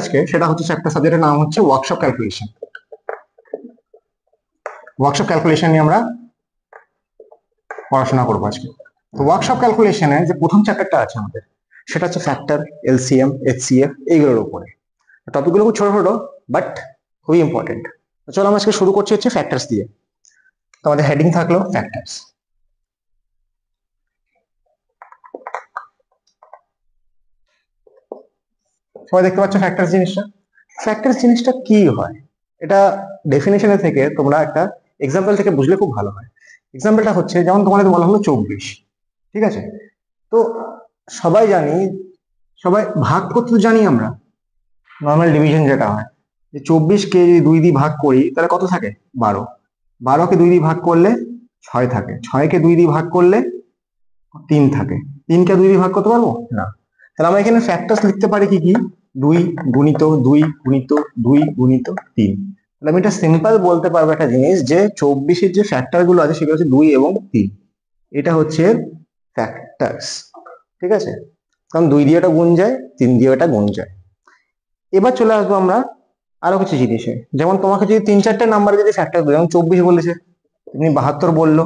আজকে সেটা হচ্ছে একটা সাবজেক্টের নাম হচ্ছে ওয়ার্কশপ ক্যালকুলেশন। ওয়ার্কশপ ক্যালকুলেশন নিয়ে আমরা পড়াশোনা করবো আজকে। তো ওয়ার্কশপ ক্যালকুলেশনে যে প্রথম চ্যাপ্টারটা আছে আমাদের সেটা হচ্ছে ফ্যাক্টর, এলসিএম, এইচসিএফ, এইগুলোর উপরে। টপিকগুলো খুব ছোট ছোট বাট খুবই ইম্পর্টেন্ট। চলো আমরা আজকে শুরু করছি হচ্ছে ফ্যাক্টরস দিয়ে। তো আমাদের হেডিং থাকলো ফ্যাক্টরস। সবাই দেখতে পাচ্ছ ফ্যাক্টরস জিনিসটা? ফ্যাক্টরস জিনিসটা কি হয় এটা ডেফিনেশনে থেকে তোমরা একটা এক্সাম্পল থেকে বুঝলে খুব ভালো হয়। এক্সাম্পলটা হচ্ছে যেমন তোমাদের বলা হলো 24, ঠিক আছে? তো সবাই জানি, সবাই ভাগ করতে তো জানি আমরা, নর্মাল ডিভিশন যেটা হয় যে 24কে যদি 2 দিয়ে ভাগ করি তাহলে কত থাকে? 12। 12কে 2 দিয়ে ভাগ করলে 6 থাকে। 6কে 2 দিয়ে ভাগ করলে 3 থাকে। 3কে 2 দিয়ে ভাগ করতে পারবো না। তাহলে আমরা এখানে ফ্যাক্টরস লিখতে পারি কি কি? 2 গুণিত 2 গুণিত 2 গুণিত 3। তাহলে আমি এটা সিম্পল বলতে পারবো একটা জিনিস যে 24-এর যে ফ্যাক্টর গুলো আছে সেগুলো হচ্ছে 2 এবং 3। এটা হচ্ছে ফ্যাক্টরস, ঠিক আছে? কারণ 2 দিয়ে এটা গুণ যায়, 3 দিয়ে এটা গুণ যায়। এবার চলে আসবো আমরা আরো কিছু জিনিসে। যেমন তোমাকে যদি 3-4টে নাম্বার যদি ফ্যাক্টর দিই, যেমন 24 বলেছে, তুমি 72 বললো,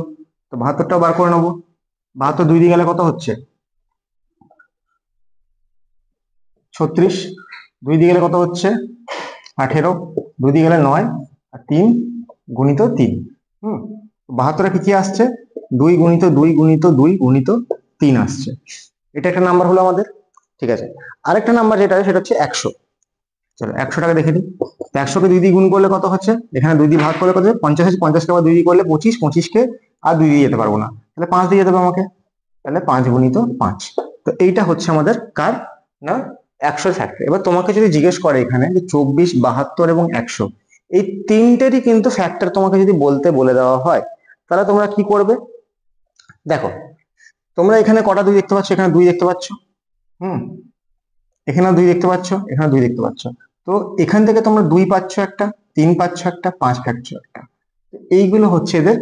তো 72টাও বার করে নেবো। 72 2 দিয়ে গেলে কত হচ্ছে? 36। 2 দিয়ে গেলে কত হচ্ছে? 18। 2 দিয়ে গেলে 9 আর 3 গুণিত 3। 72 কি কি আসছে? 2 গুণিত 2 গুণিত 2 গুণিত 3 আসছে। এটা একটা নাম্বার হলো আমাদের, ঠিক আছে? আরেকটা নাম্বার যেটা সেটা হচ্ছে 100। চলো 100টাকে দেখে দিই। 100কে 2 দিয়ে গুণ করলে কত হচ্ছে? এখানে 2 দিয়ে ভাগ করলে কত? 50 আছে। 50কে আবার 2 দিয়ে করলে 25। 25কে আর 2 দিয়ে যেতে পারবো না, তাহলে 5 দিয়ে যেতে হবে আমাকে। তাহলে 5 গুণিত 5। তো এইটা হচ্ছে আমাদের কার না 100 ফ্যাক্টর। এবার তোমাকে যদি জিজ্ঞেস করে এখানে যে 24, 72 এবং 100 এই তিনটেরই কিন্তু ফ্যাক্টর তোমাকে যদি বলে দেওয়া হয় তাহলে তোমরা কি করবে? দেখো, তোমরা এখানে কটা 2 দেখতে পাচ্ছ? এখানে 2 দেখতে পাচ্ছ। এখানে 2 দেখতে পাচ্ছ, এখানে 2 দেখতে পাচ্ছ। তো এখান থেকে তোমরা 2 পাচ্ছ একটা, 3 পাচ্ছ একটা, 5 পাচ্ছ একটা। এইগুলো হচ্ছে এদের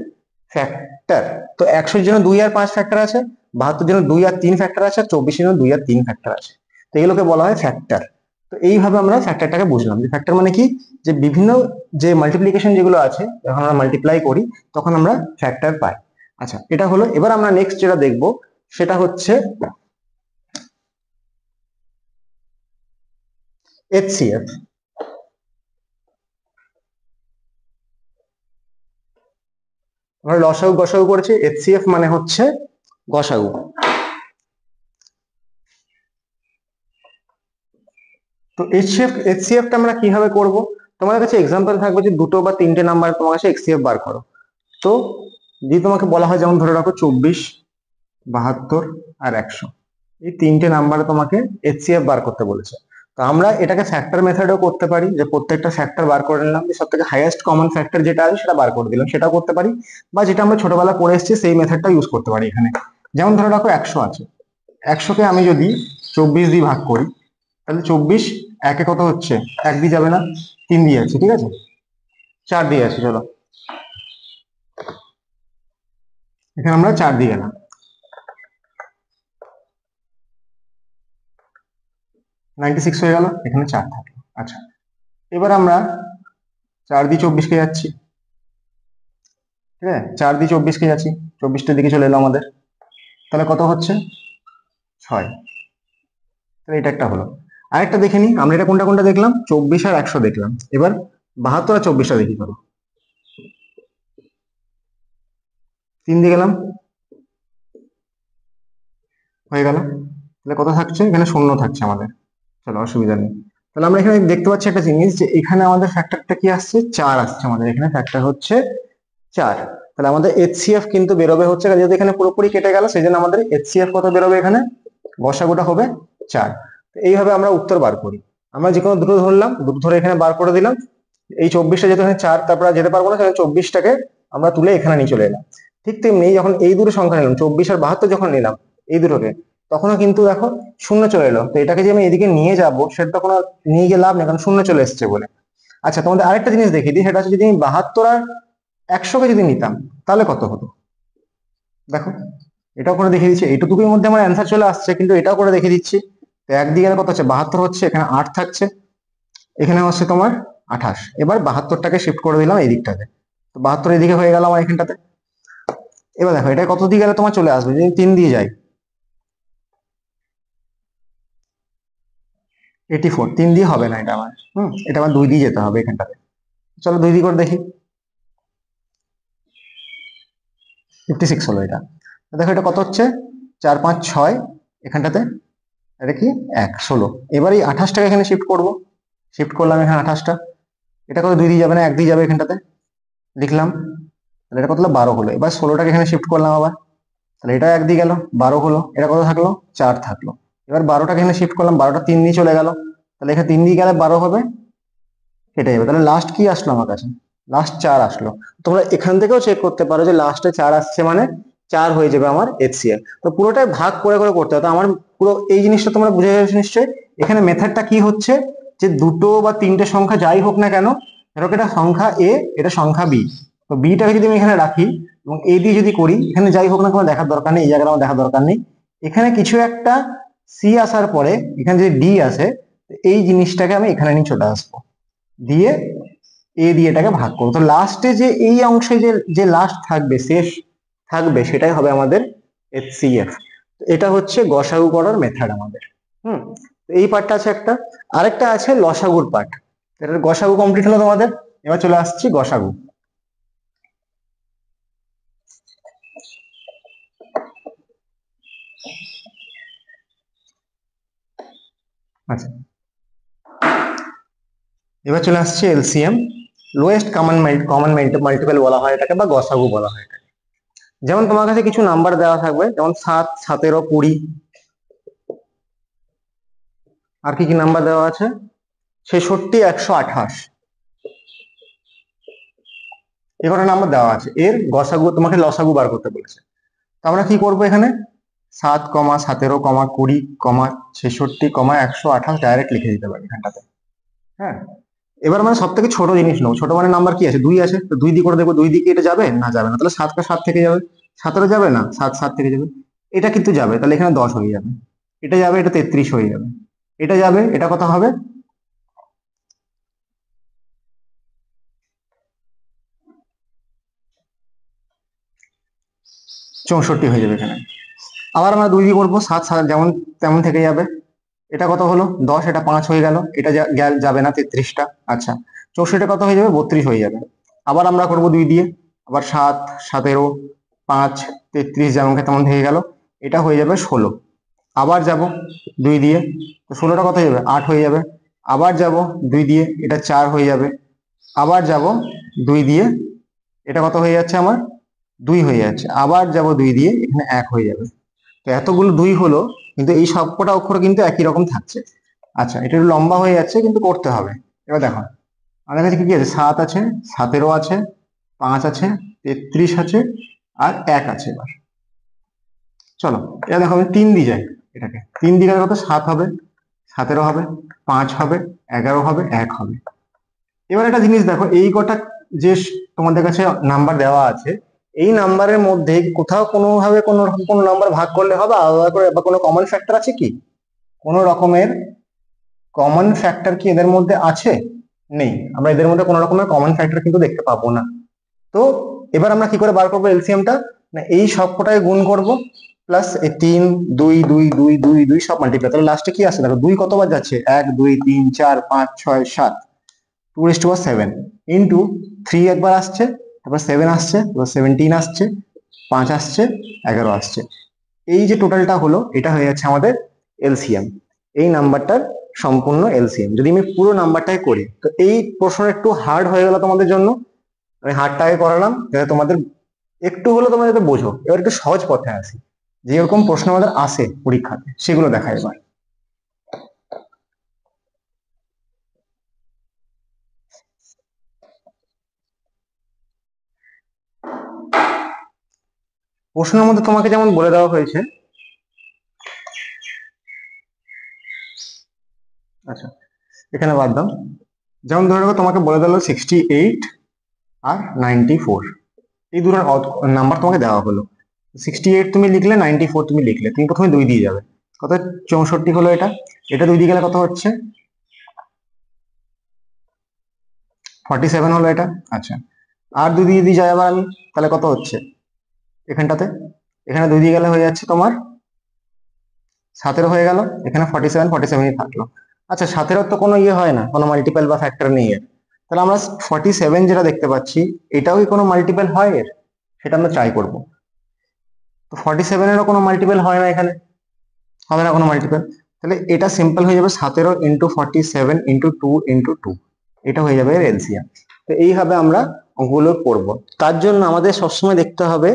ফ্যাক্টর। তো 100 এর জন্য 2 আর 5 ফ্যাক্টর আছে, 72 এর জন্য 2 আর 3 ফ্যাক্টর আছে, আর 24 এর জন্য 2 আর 3 ফ্যাক্টর আছে। তো এগুলোকে বলা হয় ফ্যাক্টর। তো এইভাবে আমরা ফ্যাক্টরটাকে বুঝলাম যে ফ্যাক্টর মানে কি, যে বিভিন্ন যে মাল্টিপ্লিকেশন যেগুলো আছে যখন আমরা মাল্টিপ্লাই করি তখন আমরা ফ্যাক্টর পাই। আচ্ছা, এটা হলো। এবার আমরা নেক্সট যেটা দেখবো সেটা হচ্ছে HCF। আমরা লসাগু গসাগু করেছি, HCF মানে হচ্ছে গসাগু। তো HCF টা আমরা কিভাবে করব? তোমাদের কাছে এক্সাম্পল থাকবে যে 2 বা 3টে নাম্বার তোমার কাছে HCF বার করো। তো যদি তোমাকে বলা হয়, যেমন ধরে রাখো 24, 72 আর 100, এই 3টে নাম্বারে তোমাকে HCF বার করতে বলেছে। তো আমরা এটাকে ফ্যাক্টর মেথডেও করতে পারি, যে প্রত্যেকটা ফ্যাক্টর বার করে নিলাম, যে সব থেকে হাইয়েস্ট কমন ফ্যাক্টর যেটা আছে সেটা বার করে দিলাম, সেটাও করতে পারি। বা যেটা আমরা ছোটবেলা পড়ে এসেছি সেই মেথডটা ইউজ করতে পারি এখানে। যেমন ধরে রাখো 100 আছে, 100কে আমি যদি 24 দিয়ে ভাগ করি তাহলে 24 একে কত হচ্ছে? 1 দিয়ে যাবে না, 3 দিয়ে আছে, ঠিক আছে? 4 দিয়ে আছে। চলো এখানে আমরা 4 দিয়ে গেলাম, 96 হয়ে গেল, এখানে 4 থাকে। আচ্ছা, এবার আমরা 4 দিয়ে 24কে যাচ্ছি, ঠিক আছে? 4 দিয়ে 24কে যাচ্ছি, 24টার দিকে চলে এলো আমাদের, তাহলে কত হচ্ছে? 6। তাহলে এটা একটা হলো। আরেকটা দেখে নি, আমরা এটা কোনটা কোনটা দেখলাম? 24 আর 100 দেখলাম। এবার 72 আর 24টা দেখি। চলো 3 দিয়ে গেলাম, হয়ে গেল। তাহলে কত থাকছে? এখানে 0 থাকছে আমাদের। চলো অসুবিধা নেই। তাহলে আমরা এখানে দেখতে পাচ্ছি একটা জিনিস, যে এখানে আমাদের ফ্যাক্টরটা কি আসছে? 4 আসছে। আমাদের এখানে ফ্যাক্টর হচ্ছে 4। তাহলে আমাদের HCF কিন্তু বেরোবে হচ্ছে, যেহেতু এখানে পুরোপুরি কেটে গেল সেই জন্য আমাদের HCF কত বেরোবে? এখানে গসাগুটা হবে 4। এইভাবে আমরা উত্তর বার করি। আমরা যে কোনো দুটো ধরলাম, দুটো ধরে এখানে বার করে দিলাম। এই 24টা যেহেতু এখানে 4, তারপর যেতে পারবো না, সেখানে 24টাকে আমরা তুলে এখানে নিয়ে চলে এলাম। ঠিক তেমনি যখন এই দুটো সংখ্যা নিলাম, 24 আর 72 যখন নিলাম এই দুটোকে, তখনও কিন্তু দেখো 0 চলে এলো। তো এটাকে যে আমি এদিকে নিয়ে যাবো সেটা তখন আর নিয়ে গিয়ে লাভ নেই, কারণ 0 চলে এসছে বলে। আচ্ছা, তোমাদের আরেকটা জিনিস দেখিয়ে দিই, সেটা হচ্ছে যদি আমি 72 আর 100কে যদি নিতাম তাহলে কত হতো? দেখো, এটাও করে দেখিয়ে দিচ্ছি। এইটুকুর মধ্যে আমার অ্যান্সার চলে আসছে, কিন্তু এটাও করে দেখিয়ে দিচ্ছি। তো 1 দিয়ে গেলে কত হচ্ছে? 72 হচ্ছে, এখানে 8 থাকছে, এখানে হচ্ছে তোমার 28। এবার 72টাকে শিফট করে দিলাম এই দিকটাতে, তো 72 এদিকে হয়ে গেল আমার এখানটাতে। এবার দেখো এটা কত দিয়ে গেলে তোমার চলে আসবে, যদি 3 দিয়ে যাই 84, 3 দিয়ে হবে না এটা আমার, এটা আমার 2 দিয়ে যেতে হবে এখানটাতে। চলো 2 দিয়ে করে দেখি, 56 হলো এটা। দেখো এটা কত হচ্ছে, 4 5 6 এখানটাতে, এটা কি 1 16। এবার এই 28টাকে এখানে শিফট করব, শিফট করলাম এখানে 28টা, এটা কত 2 দিয়ে যাবে না 1 দিয়ে যাবে এখানটাতে, লিখলাম। তাহলে এটা কত হলো 12 হলো। এবার 16টাকে এখানে শিফট করলাম আবার, তাহলে এটা 1 দিয়ে গেল 12 হলো। এটা কত থাকলো 4 থাকলো। এবার 12টাকে এখানে শিফট করলাম, 12টা 3 দিয়ে চলে গেল, তাহলে এখানে 3 দিয়ে গেলে 12 হবে, কেটে যাবে। তাহলে লাস্ট কি আসলো আমার কাছে, লাস্ট 4 আসলো। তোমরা এখান থেকেও চেক করতে পারো যে লাস্টে 4 আসছে মানে 4 হয়ে যাবে আমার HCF। তো পুরোটাই ভাগ করে করে করতে হবে। তো আমার পুরো এই জিনিসটা তোমরা বুঝে গেছো নিশ্চয়ই। এখানে মেথডটা কি হচ্ছে, যে দুটো বা তিনটে সংখ্যা যাই হোক না কেন, ধরো এটা সংখ্যা A, এটা সংখ্যা B, তো বিটাকে যদি আমি এখানে রাখি এবং A দিয়ে যদি করি, এখানে যাই হোক না কোনো দেখার দরকার নেই, এই জায়গাটা আমার দেখার দরকার নেই। এখানে কিছু একটা C আসার পরে এখানে যদি D আসে, এই জিনিসটাকে আমি এখানে নিয়ে চলে আসবো, দিয়ে এ দিয়ে এটাকে ভাগ করবো। তো লাস্টে যে এই অংশে যে যে লাস্ট থাকবে, শেষ থাকবে, সেটাই হবে আমাদের HCF। এটা হচ্ছে গসাগু করার মেথড আমাদের। হুম, এই পার্টটা আছে একটা। আরেকটা আছে লসাগুর পার্ট। এটার গসাগু কমপ্লিট হলো তোমাদের। এবার চলে আসছি গসাগু। আচ্ছা, এবার চলে আসছে LCM, লোয়েস্ট কমন মাল্টিপল বলা হয় এটাকে, বা গসাগু বলা হয় এটাকে। যেমন তোমার কাছে কিছু নাম্বার দেওয়া থাকবে, যেমন 7 17 20, আর কি কি নাম্বার দেওয়া আছে, 66 128, এই কটা নাম্বার দেওয়া আছে। এর গসাগু তোমাকে লসাগু বার করতে বলেছে। তো আমরা কি করবো, এখানে 7 17 20 66 128 ডাইরেক্ট লিখে দিতে পারি এখানটাতে। হ্যাঁ, এবার মানে সব থেকে ছোট জিনিস নাও। ছোট মানে নাম্বার কি আছে, 2 আছে, তো 2 দিয়ে করে দেখবো 2 দিকে এটা যাবে না যাবে না। তাহলে 7 কা 7 থেকে যাবে, 17 যাবে না, 7 7 থেকে যাবে। এটা কিন্তু যাবে, তাহলে এখানে 10 হয়ে যাবে। এটা যাবে, এটা 33 হয়ে যাবে। এটা যাবে, এটা কত হবে, 64 হয়ে যাবে এখানে। আবার আমরা 2 দিয়ে করবো, 7 7 যেমন তেমন থেকে যাবে। এটা কত হলো 10, এটা 5 হয়ে গেল, এটা যাবে না 33টা। আচ্ছা, 64 কত হয়ে যাবে, 32 হয়ে যাবে। আবার আমরা করব 2 দিয়ে, আবার 7 17 5 33 যেমন তেমন থেকে গেল, এটা হয়ে যাবে 16। আবার যাব 2 দিয়ে, তো 16টা কত হয়ে যাবে 8 হয়ে যাবে। আবার যাব 2 দিয়ে, এটা 4 হয়ে যাবে। আবার যাব 2 দিয়ে, এটা কত হয়ে যাচ্ছে আমার 2 হয়ে যাচ্ছে। আবার যাব 2 দিয়ে, এখানে 1 হয়ে যাবে। তো এতগুলো 2 হলো, কিন্তু এই সবকটা অক্ষর কিন্তু একই রকম থাকছে। আচ্ছা, এটা একটু লম্বা হয়ে যাচ্ছে কিন্তু করতে হবে। এবার দেখো আমাদের কাছে কি কি আছে, 7 আছে, 17 আছে, 5 আছে, 33 আছে, আর 1 আছে। এবার চলো এবার দেখো আমি 3 দিয়ে যাই, এটাকে 3 দিয়ে গেলে কত, 7 হবে, 17 হবে, 5 হবে, 11 হবে, 1 হবে। এবার একটা জিনিস দেখো, এই কটা যে তোমাদের কাছে নাম্বার দেওয়া আছে, এই নাম্বারের মধ্যে কোথাও কোনোভাবে কোনো রকম কোনো নাম্বার ভাগ করলে হবে আলাদা করে, বা কোনো কমন ফ্যাক্টর আছে কি, কোনো রকমের কমন ফ্যাক্টর কি এদের মধ্যে আছে, নেই। আমরা এদের মধ্যে কোনো রকমের কমন ফ্যাক্টর কিন্তু দেখতে পাবো না। তো এবার আমরা কি করে বার করবো এলসিএমটা, না এই সবকটাকে গুণ করব, প্লাস এই 3 2 2 2 2 2 সব মাল্টিপ্লাই, তাহলে লাস্টে কি আসছে দেখো, 2 কতবার যাচ্ছে, 1 2 3 4 5 6 7, 2⁻7 ইন্টু 3 একবার আসছে, তারপর 7 আসছে, তারপর 17 আসছে, 5 আসছে, 11 আসছে। এই যে টোটালটা হলো, এটা হয়ে যাচ্ছে আমাদের এলসিএম। এই নাম্বারটার সম্পূর্ণ এলসিএম যদি আমি পুরো নাম্বারটাই করি, তো এই প্রশ্নটা একটু হার্ড হয়ে গেল তোমাদের জন্য। আমি হার্ডটাকে করালাম যাতে তোমাদের একটু হলো তোমরা যাতে বোঝো। এবার একটু সহজ পথে আসি, যে এরকম প্রশ্ন আমাদের আসে পরীক্ষাতে, সেগুলো দেখা এবার। প্রশ্নের মধ্যে তোমাকে যেমন বলে দেওয়া হয়েছে, আচ্ছা এখানে বাদ দাও, যেমন ধরে রাখো তোমাকে বলে দিল 68 আর 94, এই দুটো নাম্বার তোমাকে দেওয়া হলো। 68 তুমি লিখলে, 94 তুমি লিখলে, তুমি প্রথমে 2 দিয়ে যাবে, কত 64 হলো। এটা এটা 2 দিয়ে গেলে কত হচ্ছে, 47 হলো এটা। আচ্ছা, আর 2 দিয়ে দিয়ে যায় আবার আমি, তাহলে কত হচ্ছে এখানটাতে? এখানে 2 দিয়ে গেলে হয়ে যাচ্ছে তোমার 17 হয়ে গেল, এখানে 47 থাকলো। আচ্ছা, 17 তো কোনো ইয়ে হয় না, কোনো মাল্টিপল বা ফ্যাক্টর নেই এর, তাহলে আমরা 47 যেটা দেখতে পাচ্ছি এটাও কি কোনো মাল্টিপল হয় এর, সেটা আমরা ট্রাই করব। তো 47 এরও কোনো মাল্টিপল হয় না, এখানে হবে না কোনো মাল্টিপল, তাহলে এটা সিম্পল হয়ে যাবে 17 ইন্টু 47 ইন্টু 2 ইন্টু 2, এটা হয়ে যাবে এর এলসিএম। তো এইভাবে আমরা অঙ্কগুলো করব। তার জন্য আমাদের সবসময় দেখতে হবে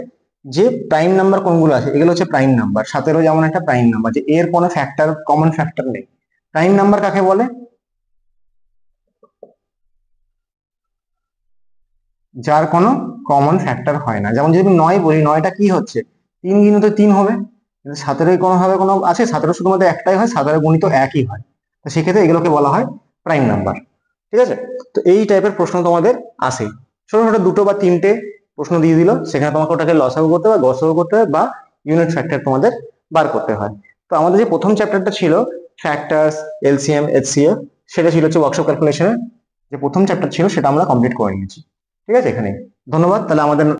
যে প্রাইম নাম্বার কোনগুলো আছে, এগুলো হচ্ছে প্রাইম নাম্বার। 17 যেমন একটা প্রাইম নাম্বার, যে এর কোনো ফ্যাক্টর, কমন ফ্যাক্টর নেই। প্রাইম নাম্বার কাকে বলে? যার কোনো কমন ফ্যাক্টর হয় না। যেমন যদি আমি 9 বলি, 9টা কি হচ্ছে, 3 গুণিত 3 হবে, কিন্তু 17 কোনো ভাবে কোনো আছে, 17 শুধুমাত্র একটাই হয়, 17 গুণিত একই হয়। তো সেক্ষেত্রে এগুলোকে বলা হয় প্রাইম নাম্বার। ঠিক আছে? তো এই টাইপের প্রশ্ন তোমাদের আসে, ছোট ছোট 2টো বা 3টে প্রশ্ন দিয়ে দিল, সেখানে তোমাকে ওটাকে লসাগু করতে হবে, গসাগু করতে হবে, বা ইউনিট ফ্যাক্টর তোমাদের বার করতে হয়। তো আমাদের যে প্রথম চ্যাপ্টারটা ছিল ফ্যাক্টরস, এলসিএম, এইচসিএফ, সেটা ছিল হচ্ছে ওয়ার্কশপ ক্যালকুলেশনের যে প্রথম চ্যাপ্টার ছিল, সেটা আমরা কমপ্লিট করে নিয়েছি। ঠিক আছে? এখানে ধন্যবাদ। তাহলে আমাদের